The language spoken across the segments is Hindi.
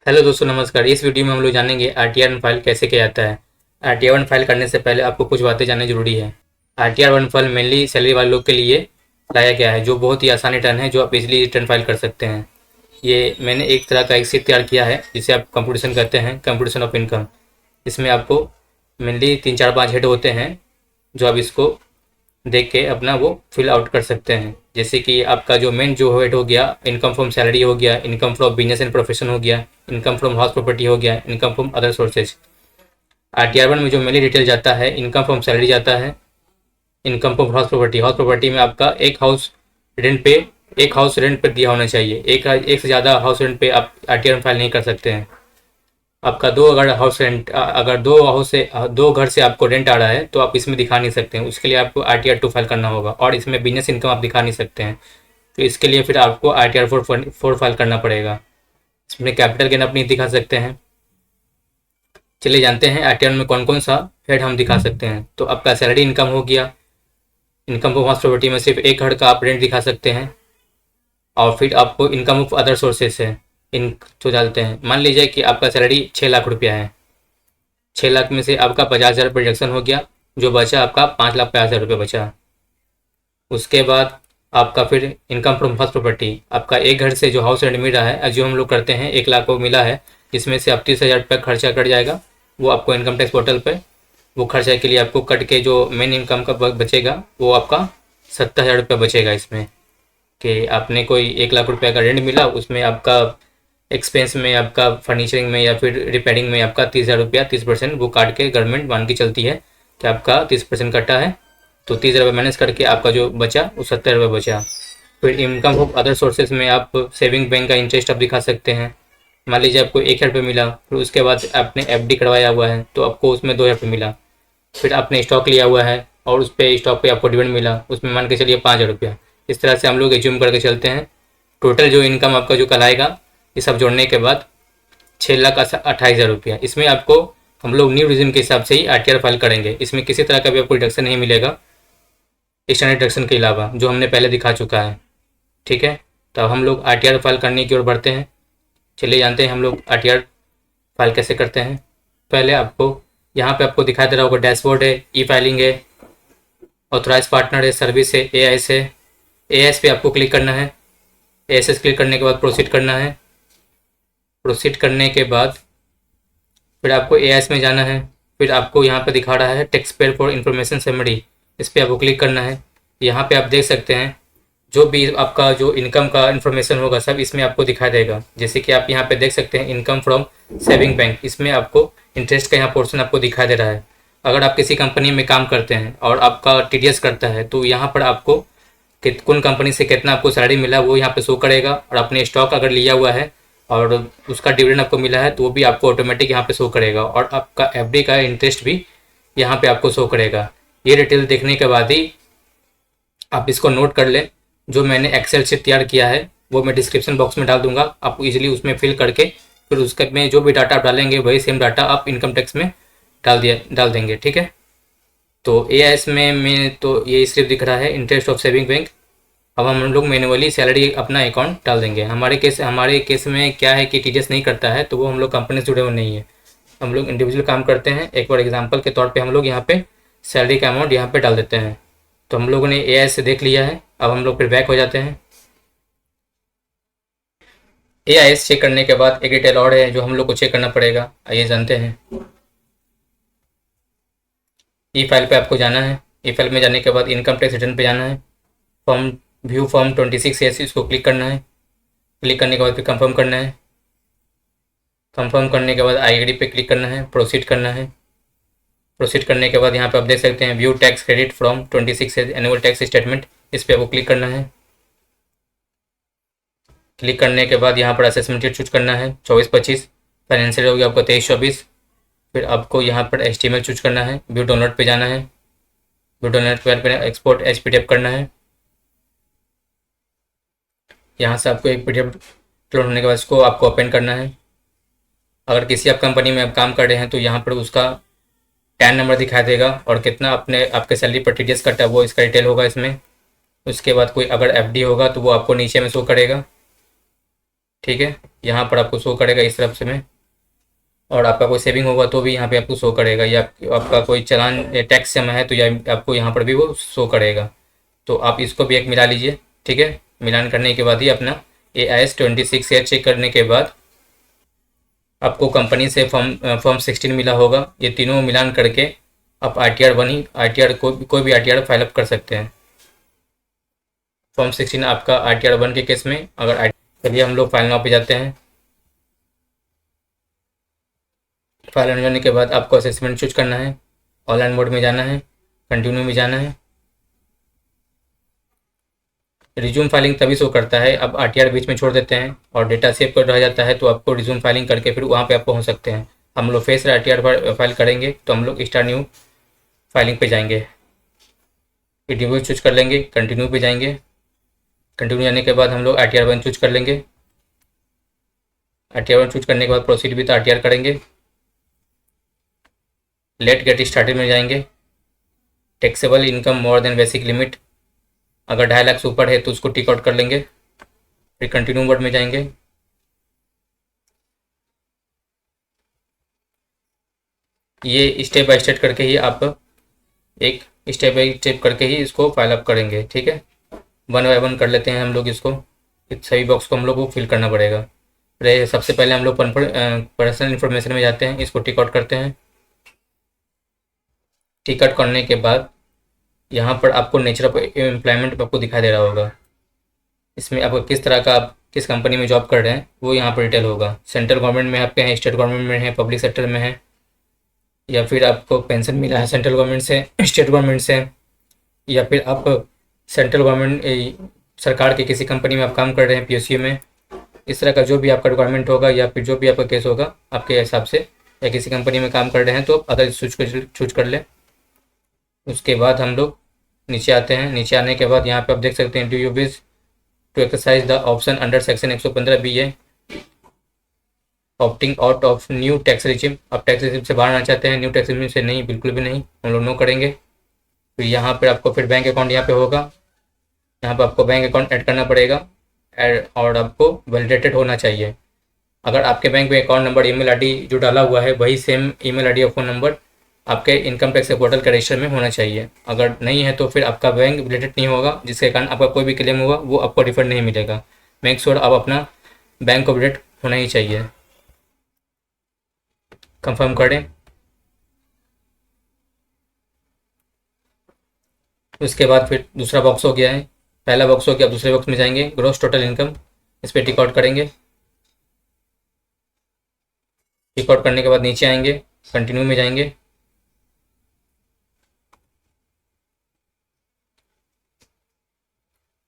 हेलो दोस्तों, नमस्कार। इस वीडियो में हम लोग जानेंगे आरटीआर वन फाइल कैसे किया जाता है। आरटीआर वन फाइल करने से पहले आपको कुछ बातें जानना जरूरी है। RTR one file mainly salary वाले लोग के लिए लाया गया है, जो बहुत ही आसान रिटर्न है, जो आप इजीली रिटर्न फाइल कर सकते हैं। ये मैंने एक तरह का एक शीट तैयार किया है, जिसे आप कंप्यूटेशन कहते हैं, कंप्यूटेशन ऑफ इनकम। इसमें आपको मेनली 3 4 5 हेड होते हैं, जो आप इसको देख के अपना वो फिल आउट कर सकते हैं। जैसे कि आपका जो मेन जो हेड हो गया, इनकम फ्रॉम सैलरी हो गया, income from business and profession हो गया, इनकम फ्रॉम हाउस प्रॉपर्टी हो गया, income from other sources. RTR one में जो मेनली डिटेल जाता है, इनकम फ्रॉम सैलरी जाता है, इनकम फ्रॉम हाउस प्रॉपर्टी में आपका एक हाउस रेंट पे दिया होना चाहिए। एक से ज़्यादा हाउस रेंट पे आप आरटीआर फाइल नहीं कर सकते हैं। आपका अगर दो घर से आपको रेंट आ रहा है तो आप इसमें दिखा नहीं सकते हैं। उसके लिए आपको आरटीआर टू फाइल करना होगा, और इसमें बिजनेस इनकम आप दिखा नहीं सकते हैं। तो इसके लिए फिर आपको आरटीआर फोर फाइल करना पड़ेगा। इसमें कैपिटल गेन आप नहीं दिखा सकते हैं। चलिए जानते हैं आरटीआर में कौन कौन सा हेड हम दिखा सकते हैं। तो आपका सैलरी इनकम हो गया। इनकम ऑफ हाउस प्रॉपर्टी में सिर्फ एक घर का आप रेंट दिखा सकते हैं। और फिर आपको इनकम ऑफ अदर सोर्सेस है, इन तो डालते हैं। मान लीजिए कि आपका सैलरी 6 लाख रुपया है। 6 लाख में से आपका 50,000 प्रोजेक्शन हो गया, जो बचा आपका 5,50,000 रुपये बचा। उसके बाद आपका फिर इनकम फ्रॉम हाउस प्रॉपर्टी, आपका एक घर से जो हाउस रेंट मिल रहा है, जो हम लोग करते हैं 1 लाख को मिला है, जिसमें से आप 30,000 रुपये खर्चा कट जाएगा। वो आपको इनकम टैक्स पोर्टल पे वो खर्चा के लिए आपको कट के जो मेन इनकम का बचेगा, वो आपका 70,000 रुपये बचेगा। इसमें कि आपने कोई 1 लाख रुपये का रेंट मिला, उसमें आपका एक्सपेंस में, आपका फर्नीचरिंग में या फिर रिपेयरिंग में आपका 30,000 रुपया 30% वो काट के गवर्नमेंट मान के चलती है कि आपका 30% कटा है। तो 30,000 रुपये माइनस करके आपका जो बचा वो 70 रुपये बचा। फिर इनकम ऑफ अदर सोर्सेज में आप सेविंग बैंक का इंटरेस्ट आप दिखा सकते हैं। मान लीजिए आपको 1,000 रुपये मिला, फिर उसके बाद आपने एफडी करवाया हुआ है तो आपको उसमें 2,000 रुपये मिला। फिर आपने स्टॉक लिया हुआ है और उस पर स्टॉक पे आपको डिविडेंड मिला, उसमें मान के चलिए 5,000 रुपया। इस तरह से हम लोग एज्यूम करके चलते हैं। टोटल जो इनकम आपका जो कल आएगा, ये सब जोड़ने के बाद 6,28,000 रुपया। इसमें आपको हम लोग न्यू रिज्यूम के हिसाब से ही आरटीआर फाइल करेंगे। इसमें किसी तरह का भी आपको डिडक्शन नहीं मिलेगा, एक्सटर्नल डिडक्शन के अलावा, जो हमने पहले दिखा चुका है। ठीक है, तो अब हम लोग आरटीआर फाइल करने की ओर बढ़ते हैं। चलिए जानते हैं हम लोग आरटीआर फाइल कैसे करते हैं। पहले आपको यहाँ पे आपको दिखाई दे रहा होगा, डैशबोर्ड है, ई फाइलिंग है, ऑथराइज पार्टनर है, सर्विस है, एआईएस है। एआईएस पे आपको क्लिक करना है। एएसएस क्लिक करने के बाद प्रोसीड करना है। प्रोसीड करने के बाद फिर आपको एआईएस में जाना है। फिर आपको यहाँ पे दिखा रहा है tax payer for information summary, इस पर आपको क्लिक करना है। यहाँ पे आप देख सकते हैं जो भी आपका जो इनकम का इन्फॉर्मेशन होगा सब इसमें आपको दिखाई देगा। जैसे कि आप यहाँ पे देख सकते हैं इनकम फ्रॉम सेविंग बैंक, इसमें आपको इंटरेस्ट का यहाँ पोर्शन आपको दिखाई दे रहा है। अगर आप किसी कंपनी में काम करते हैं और आपका टीडीएस करता है, तो यहाँ पर आपको कौन कंपनी से कितना आपको सैलरी मिला वो यहाँ पे शो करेगा। और आपने स्टॉक अगर लिया हुआ है और उसका डिविडेंड आपको मिला है, तो वो भी आपको ऑटोमेटिक यहाँ पे शो करेगा। और आपका एफडी का इंटरेस्ट भी यहाँ पे आपको शो करेगा। ये डिटेल देखने के बाद ही आप इसको नोट कर लें। जो मैंने एक्सेल से तैयार किया है वो मैं डिस्क्रिप्शन बॉक्स में डाल दूंगा, आप इजीली उसमें फिल करके फिर उसके में जो भी डाटा आप डालेंगे वही सेम डाटा आप इनकम टैक्स में डाल देंगे। ठीक है, तो एआईएस में तो ये सिर्फ दिख रहा है इंटरेस्ट ऑफ सेविंग बैंक। अब हम लोग मैनुअली सैलरी अपना अकाउंट डाल देंगे। हमारे केस में क्या है कि टीडीएस नहीं करता है, तो वो हम लोग कंपनी से जुड़े हुए नहीं है, हम लोग इंडिविजुअल काम करते हैं। एक बार एग्जांपल के तौर पे हम लोग यहाँ पे सैलरी का अमाउंट यहाँ पे डाल देते हैं। तो हम लोगों ने एआईएस से देख लिया है। अब हम लोग फिर बैक हो जाते हैं। एआईएस चेक करने के बाद एक डिटेल और है जो हम लोग को चेक करना पड़ेगा, आइए जानते हैं। ई फाइल पे आपको जाना है। ई फाइल में जाने के बाद इनकम टैक्स रिटर्न पे जाना है। फॉर्म व्यू फॉर्म 26 इसको क्लिक करना है। क्लिक करने के बाद फिर कंफर्म करना है। कंफर्म करने के बाद आईडी पे क्लिक करना है, प्रोसीड करना है। प्रोसीड करने के बाद यहाँ पे आप देख सकते हैं view tax credit from 26 annual tax statement, इस पर आपको क्लिक करना है। क्लिक करने के बाद यहाँ पर असेसमेंट चूज करना है 24-25, फाइनेंशियल हो गया आपका 23-24। फिर आपको यहाँ पर एस्टीमेट चूज करना है। व्यू डाउनलोड पे जाना है। व्यू डाउनलोड पे एक्सपोर्ट एच पीडीएफ करना है। यहाँ से आपको एक पीडीएफ डाउनलोड होने के बाद इसको आपको ओपन करना है। अगर किसी आप कंपनी में आप काम कर रहे हैं तो यहाँ पर उसका टैन नंबर दिखाई देगा और कितना आपके सैलरी पर टीडीएस कटा वो इसका डिटेल होगा इसमें। उसके बाद कोई अगर एफडी होगा तो वो आपको नीचे में शो करेगा। ठीक है, यहाँ पर आपको शो करेगा इस तरफ से में। और आपका कोई सेविंग होगा तो भी यहाँ पे आपको शो करेगा, या आपका कोई चालान टैक्स जमा है तो आपको यहाँ पर भी वो शो करेगा। तो आप इसको भी एक मिला लीजिए। ठीक है, मिलान करने के बाद ही अपना AIS-26 शेयर चेक करने के बाद आपको कंपनी से फॉर्म 16 मिला होगा। ये तीनों मिलान करके आप RTR बनी RTR कोई भी RTR फाइल अप कर सकते हैं। फॉर्म 16 आपका RTR 1 के केस में अगर चलिए हम लोग फाइल नाउ पे जाते हैं। फाइल ऑन जाने के बाद आपको असेसमेंट चूज करना है, ऑनलाइन मोड में जाना है, कंटिन्यू में जाना है। रिज्यूम फाइलिंग तभी शो करता है अब RTR बीच में छोड़ देते हैं और डेटा सेव कर रह जाता है, तो आपको रिज्यूम फाइलिंग करके फिर वहाँ पे आप पहुँच सकते हैं। हम लोग फेस RTR फाइल करेंगे तो हम लोग स्टार्ट न्यू फाइलिंग पे जाएंगे, फिर डिवोर्स चूज कर लेंगे, कंटिन्यू पे जाएंगे। कंटिन्यू जाने के बाद हम लोग RTR 1 चूज कर लेंगे। RTR 1 चूज करने के बाद प्रोसीड विद RTR करेंगे। लेट गेट स्टार्टेड में जाएंगे। Taxable income more than basic limit, अगर 2.5 लाख से ऊपर है तो उसको टिक आउट कर लेंगे। फिर कंटिन्यू मोड में जाएंगे। ये स्टेप बाय स्टेप करके ही आप एक स्टेप बाय स्टेप करके ही इसको फाइल अप करेंगे। ठीक है, वन बाय वन कर लेते हैं हम लोग इसको। इस सभी बॉक्स को हम लोग को फिल करना पड़ेगा। सबसे पहले हम लोग पर्सनल इन्फॉर्मेशन में जाते हैं, इसको टिक आउट करते हैं। टिक आउट करने के बाद यहाँ पर आपको नेचर ऑफ एम्प्लॉयमेंट आपको दिखाई दे रहा होगा। इसमें आपको किस तरह का आप किस कंपनी में जॉब कर रहे हैं वो यहाँ पर डिटेल होगा। सेंट्रल गवर्नमेंट में आपके हैं, स्टेट गवर्नमेंट में है, पब्लिक सेक्टर में है, या फिर आपको पेंशन मिला है सेंट्रल गवर्नमेंट से, स्टेट गवर्नमेंट से, या फिर आप सेंट्रल गवर्नमेंट सरकार की किसी कंपनी में आप काम कर रहे हैं PSU में। इस तरह का जो भी आपका रिक्वायरमेंट होगा या फिर जो भी आपका केस होगा आपके हिसाब से, या किसी कंपनी में काम कर रहे हैं तो अदर चूज कर लें। उसके बाद हम लोग नीचे आते हैं। नीचे आने के बाद यहाँ पे आप देख सकते हैं do you wish to exercise the option under section 115B opting out of new tax regime. आप टैक्स रिजिम से बाहर आना चाहते हैं, न्यू टैक्स रिजिम से नहीं, बिल्कुल भी नहीं, हम लोग नो करेंगे। फिर यहाँ पर आपको फिर बैंक अकाउंट यहाँ पे होगा, यहाँ पर आपको बैंक अकाउंट ऐड करना पड़ेगा और आपको वैलिडेटेड होना चाहिए। अगर आपके बैंक में अकाउंट नंबर ईमेल आईडी जो डाला हुआ है वही सेम ईमेल आईडी और फ़ोन नंबर आपके इनकम टैक्स पोर्टल के रजिस्टर में होना चाहिए। अगर नहीं है तो फिर आपका बैंक रिलेटेड नहीं होगा, जिसके कारण आपका कोई भी क्लेम होगा वो आपको रिफंड नहीं मिलेगा। मेक श्योर आप अपना बैंक को अपडेट होना ही चाहिए। कंफर्म करें। उसके बाद फिर दूसरा बॉक्स हो गया है, पहला बॉक्स हो गया, दूसरे बॉक्स में जाएंगे ग्रॉस टोटल इनकम, इस पर टिक आउट करेंगे। टिक आउट करने के बाद नीचे आएंगे, कंटिन्यू में जाएंगे।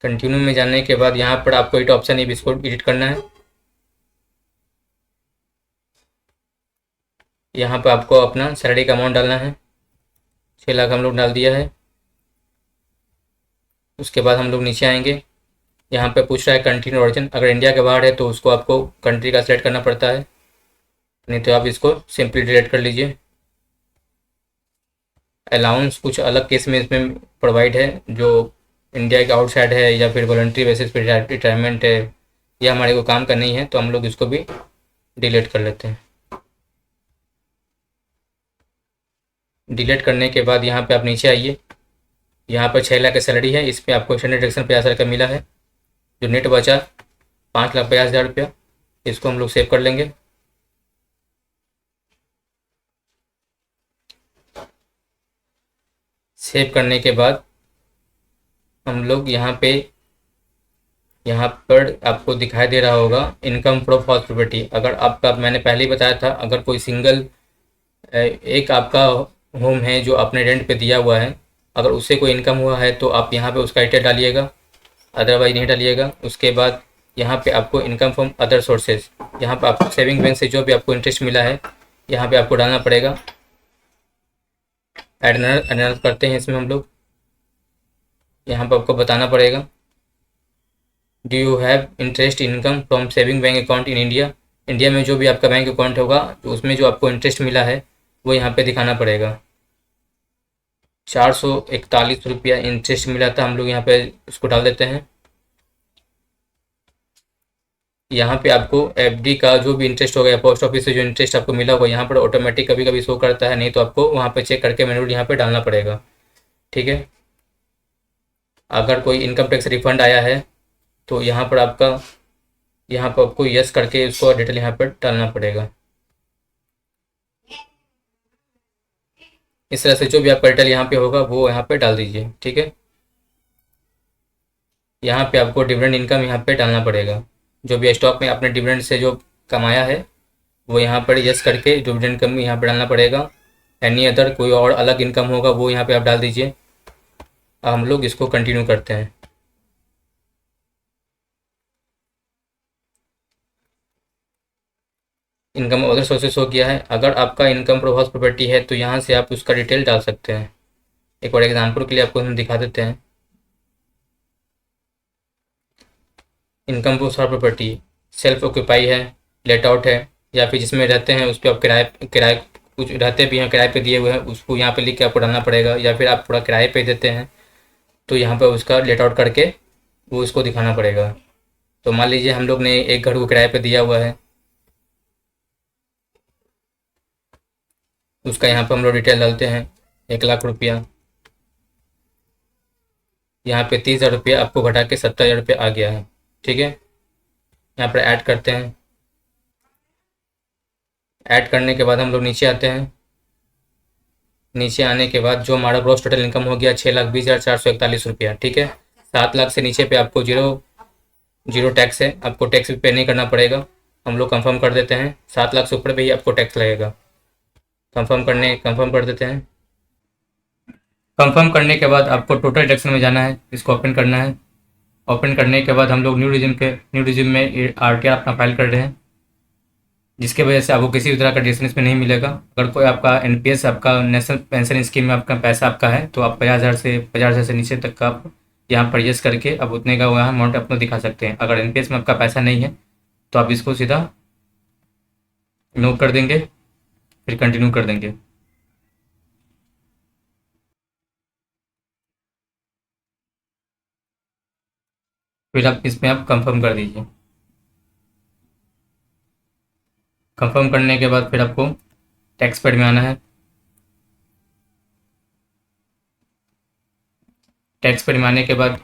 कंटिन्यू में जाने के बाद यहाँ पर आपको एक ऑप्शन है, इसको एडिट करना है। यहाँ पर आपको अपना सैलरी का अमाउंट डालना है, 6 लाख हम लोग डाल दिया है। उसके बाद हम लोग नीचे आएंगे, यहाँ पे पूछ रहा है कंट्री ऑरिजिन, अगर इंडिया के बाहर है तो उसको आपको कंट्री का सिलेक्ट करना पड़ता है, नहीं तो आप इसको सिंपली डिलीट कर लीजिए। अलाउंस कुछ अलग केस में इसमें प्रोवाइड है, जो इंडिया के आउटसाइड है या फिर वॉलंटरी बेसिस पे रिटायरमेंट है, या हमारे को काम का नहीं है, तो हम लोग इसको भी डिलीट कर लेते हैं। डिलीट करने के बाद यहाँ पे आप नीचे आइए, यहाँ पर 6 लाख की सैलरी है, इस पर आपको स्टैंडर्ड डिडक्शन 50,000 का मिला है। जो नेट बचा 5,50,000 रुपया, इसको हम लोग सेव कर लेंगे। सेव करने के बाद हम लोग यहाँ पर आपको दिखाई दे रहा होगा इनकम फ्रॉम हाउस प्रॉपर्टी। अगर आपका, मैंने पहले ही बताया था, अगर कोई सिंगल एक आपका होम है जो आपने रेंट पे दिया हुआ है, अगर उससे कोई इनकम हुआ है तो आप यहाँ पे उसका डिटेल डालिएगा, अदरवाइज नहीं डालिएगा। उसके बाद यहाँ पे आपको इनकम फ्रॉम अदर सोर्सेज, यहाँ पे आपको सेविंग बैंक से जो भी आपको इंटरेस्ट मिला है यहाँ पे आपको डालना पड़ेगा। एनालिसिस करते हैं इसमें हम लोग, यहाँ पर आपको बताना पड़ेगा do you have interest income from saving bank account in India. India में जो भी आपका बैंक अकाउंट होगा तो उसमें जो आपको इंटरेस्ट मिला है वो यहाँ पे दिखाना पड़ेगा। 441 रुपया इंटरेस्ट मिला था, हम लोग यहाँ पे उसको डाल देते हैं। यहाँ पे आपको एफडी का जो भी इंटरेस्ट होगा या पोस्ट ऑफिस से जो इंटरेस्ट आपको मिला होगा यहाँ पर ऑटोमेटिक कभी कभी शो करता है, नहीं तो आपको वहाँ पे चेक करके मैनुअली यहाँ पे डालना पड़ेगा। ठीक है, अगर कोई इनकम टैक्स रिफंड आया है तो यहाँ पर आपको यस करके उसको डिटेल यहाँ पर डालना पड़ेगा। इस तरह से जो भी आपका डिटेल यहाँ पे होगा वो यहाँ पे डाल दीजिए। ठीक है, यहाँ पे आपको डिविडेंड इनकम यहाँ पे डालना पड़ेगा। जो भी स्टॉक में आपने डिविडेंड से जो कमाया है वो यहाँ पर यस करके डिविडेंड इनकम यहाँ पे डालना पड़ेगा। एनी अदर कोई और अलग इनकम होगा वो यहाँ पे आप डाल दीजिए। अब हम लोग इसको कंटिन्यू करते हैं। इनकम अदर सोर्सेस हो गया है। अगर आपका इनकम फ्रॉम हाउस प्रॉपर्टी है तो यहाँ से आप उसका डिटेल डाल सकते हैं। एक और एग्जाम्पल के लिए आपको हम दिखा देते हैं। Income from house property self occupy है, लेट आउट है, या फिर जिसमें रहते हैं उस पर आप किराए किराए कुछ रहते भी हैं किराए पे दिए हुए हैं उसको यहाँ पे लिख के आपको डालना पड़ेगा, या फिर आप थोड़ा किराए पे देते हैं तो यहाँ पर उसका लेट आउट करके वो उसको दिखाना पड़ेगा। तो मान लीजिए हम लोग ने एक घर को किराए पे दिया हुआ है, उसका यहाँ पर हम लोग डिटेल डालते हैं 1 लाख रुपया। यहाँ पे 30,000 रुपया आपको घटा के 70,000 रुपया आ गया है। ठीक है, यहाँ पर ऐड करते हैं। ऐड करने के बाद हम लोग नीचे आते हैं। नीचे आने के बाद जो हमारा ग्रॉस टोटल इनकम हो गया 6,20,441 रुपया। ठीक है, 7 लाख से नीचे पे आपको जीरो जीरो टैक्स है, आपको टैक्स भी पे नहीं करना पड़ेगा। हम लोग कंफर्म कर देते हैं। 7 लाख से ऊपर भी आपको टैक्स लगेगा। कंफर्म कर देते हैं। कंफर्म करने के बाद आपको टोटल डिडक्शन में जाना है, इसको ओपन करना है। ओपन करने के बाद हम लोग न्यू रिज्यूम में आरटीआर अपना फाइल कर रहे हैं, जिसके वजह से आपको किसी भी तरह का डिडक्शन इसमें नहीं मिलेगा। अगर कोई आपका एनपीएस आपका नेशनल पेंशन स्कीम में आपका पैसा आपका है तो आप 50,000 से नीचे तक का आप यहाँ पर यस करके अब उतने का वहाँ अमाउंट अपना दिखा सकते हैं। अगर एनपीएस में आपका पैसा नहीं है तो आप इसको सीधा नो कर देंगे, फिर कंटिन्यू कर देंगे। फिर आप इसमें आप कंफर्म कर दीजिए। कंफर्म करने के बाद फिर आपको टैक्स पेड में आना है। टैक्स पेड में आने के बाद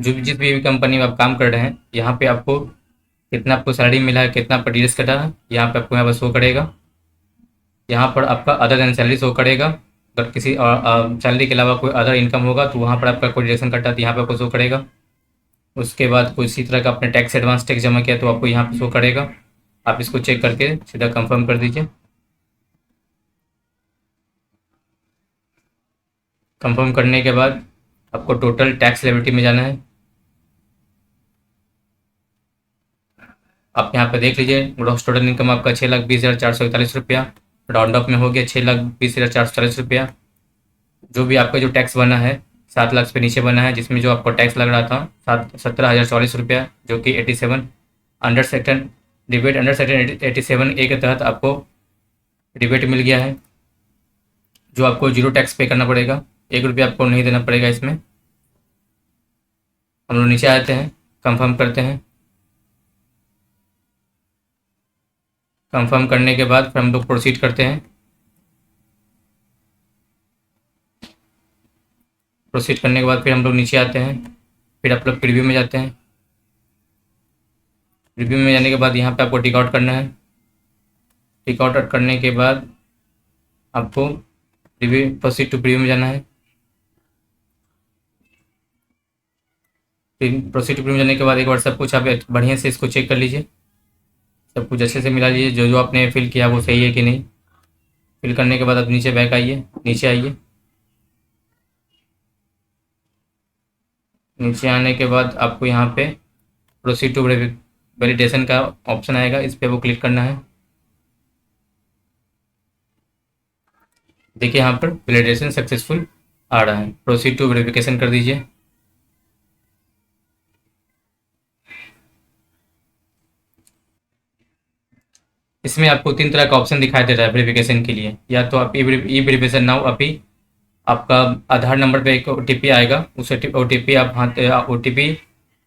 जो भी जिस भी कंपनी में आप काम कर रहे हैं यहाँ पे आपको कितना आपको सैलरी मिला है, कितना पर डीएस कटा है, यहाँ पे आपको यहाँ पर शो करेगा। यहाँ पर आपका अदर देन सैलरी शो करेगा। अगर किसी सैलरी के अलावा कोई अदर इनकम होगा तो वहाँ पर आपका कोई डिडक्शन कटा तो यहाँ पर आपको शो करेगा। उसके बाद कोई इसी तरह का आपने टैक्स एडवांस टैक्स जमा किया तो आपको यहाँ पर शो करेगा। आप इसको चेक करके सीधा कंफर्म कर दीजिए। कंफर्म करने के बाद आपको टोटल टैक्स लायबिलिटी में जाना है। आप यहाँ पे देख लीजिए ग्रॉस टोटल इनकम आपका 6,20,441 रुपया, राउंड अप में हो गया 6,20,440 रुपया। जो भी आपका जो टैक्स बना है 7 लाख से नीचे बना है, जिसमें जो आपको टैक्स लग रहा था 17,044 रुपया, जो कि 87 under section debate under section 87A के तहत आपको डिबेट मिल गया है, जो आपको जीरो टैक्स पे करना पड़ेगा। 1 रुपया आपको नहीं देना पड़ेगा इसमें। हम लोग नीचे आते हैं, कंफर्म करते हैं। कंफर्म करने के बाद फिर हम लोग प्रोसीड करते हैं। प्रोसीड करने के बाद फिर हम लोग नीचे आते हैं, फिर आप लोग प्रीव्यू में जाते हैं। प्रीव्यू में जाने के बाद यहाँ पे आपको टिक आउट करना है। टिक आउट करने के बाद आपको प्रीव्यू प्रोसीड टू प्रीव्यू में जाना है। फिर प्रोसीड टू प्रीव्यू में जाने के बाद एक बार सब कुछ आप बढ़िया से इसको चेक कर लीजिए, सब कुछ अच्छे से मिला लीजिए। जो जो आपने फिल किया वो सही है कि नहीं। फिल करने के बाद आप नीचे बैक आइए, नीचे आइए। नीचे आने के बाद आपको यहाँ पे प्रोसीड टू वैलिडेशन का ऑप्शन आएगा, इस पर वो क्लिक करना है। देखिए यहाँ पर वैलिडेशन सक्सेसफुल आ रहा है। प्रोसीड टू वेरिफिकेशन कर दीजिए। इसमें आपको 3 तरह का ऑप्शन दिखाई दे रहा है वेरिफिकेशन के लिए। या तो आप ई वेरिफिकेशन नाउ अभी आपका आधार नंबर पे एक ओटीपी आएगा, उस ओटीपी आप हाथ ओटीपी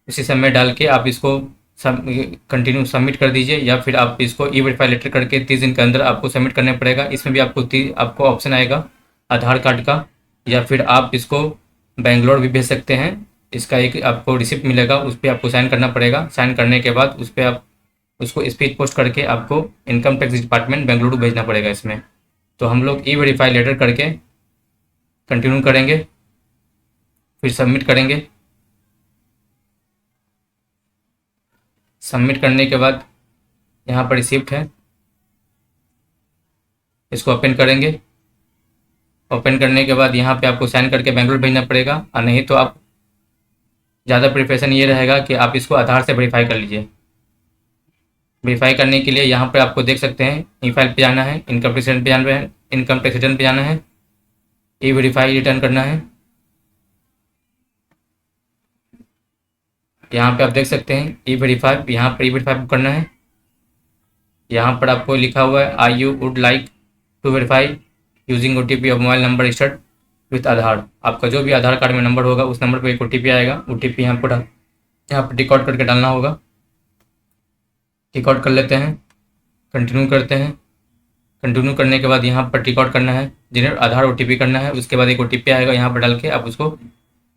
उसी समय डाल के आप इसको कंटिन्यू सबमिट कर दीजिए, या फिर आप इसको ई वेरीफाई लेटर करके 30 दिन के अंदर आपको सबमिट करना पड़ेगा। इसमें भी आपको ऑप्शन आएगा आधार कार्ड का, या फिर आप इसको बेंगलोर भी भेज सकते हैं। इसका एक आपको रिसिप्ट मिलेगा, उस पर आपको साइन करना पड़ेगा। साइन करने के बाद उस पर आप उसको स्पीड पोस्ट करके आपको इनकम टैक्स डिपार्टमेंट बेंगलुरु भेजना पड़ेगा इसमें। तो हम लोग ई वेरीफाई लेटर करके कंटिन्यू करेंगे, फिर सबमिट करेंगे। सबमिट करने के बाद यहाँ पर रिसिप्ट है, इसको ओपन करेंगे। ओपन करने के बाद यहाँ पे आपको साइन करके बेंगलुरु भेजना पड़ेगा, और नहीं तो आप ज़्यादा प्रिपरेशन ये रहेगा कि आप इसको आधार से वेरीफाई कर लीजिए। वेरीफाई करने के लिए यहाँ पर आपको देख सकते हैं ई फाइल पे जाना है, इनकम टैक्स रिटर्न पे जाना है, इनकम टैक्स रिटर्न पे जाना है, ई वेरीफाई रिटर्न करना है। यहाँ पे आप देख सकते हैं ई वेरीफाई, यहाँ पर ई वेरीफाई करना है। यहाँ पर आपको लिखा हुआ है I you would like to verify using OTP और mobile number registered with Aadhaar. आपका जो भी आधार कार्ड में नंबर होगा उस नंबर पर एक OTP आएगा। OTP यहाँ पर रिकॉर्ड करके डालना होगा। रिकॉर्ड कर लेते हैं, कंटिन्यू करते हैं। कंटिन्यू करने के बाद यहाँ पर रिकॉर्ड करना है, जनरेट आधार OTP करना है। उसके बाद एक OTP आएगा, यहाँ पर डाल के आप उसको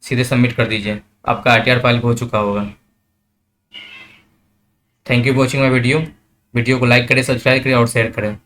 सीधे सबमिट कर दीजिए। आपका RTR फाइल हो चुका होगा। Thank you for watching my video. Video को लाइक करें, सब्सक्राइब करें और शेयर करें।